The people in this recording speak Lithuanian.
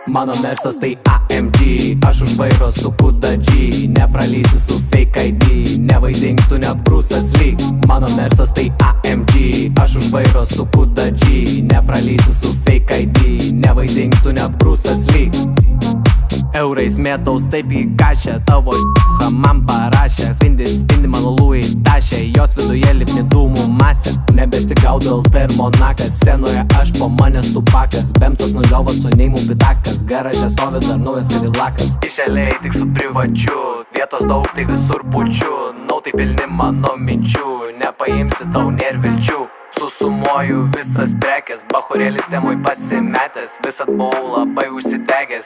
Mano mersas tai AMG, aš už vairo su Kuda G. Nepralysi su fake ID, nevaidink tu net Bruce'as Lee. Mano mersas tai AMG, aš už vairo su Kuda G. Nepralysi su fake ID, nevaidink tu net Bruce'as Lee. Eurais mėtaus taip į kašę, tavo š***a man parašė. Spindi mano Louis tašė, jos viduje lipni dūmų masė. Nebesigaudo LT ir Monakas, scenoje aš po manęs tupakas. Bemsas nuliovas su neimu pitakas, garaže stovi dar naujas Cadillakas. Išėliai tik su privačiu, vietos daug tai visur pučiu. Nautai pilni mano minčių, nepaimsi tau nėr vilčių. Susumuoju visas prekes, bachurėlis temui pasimetęs. Visad buvau labai užsidegęs.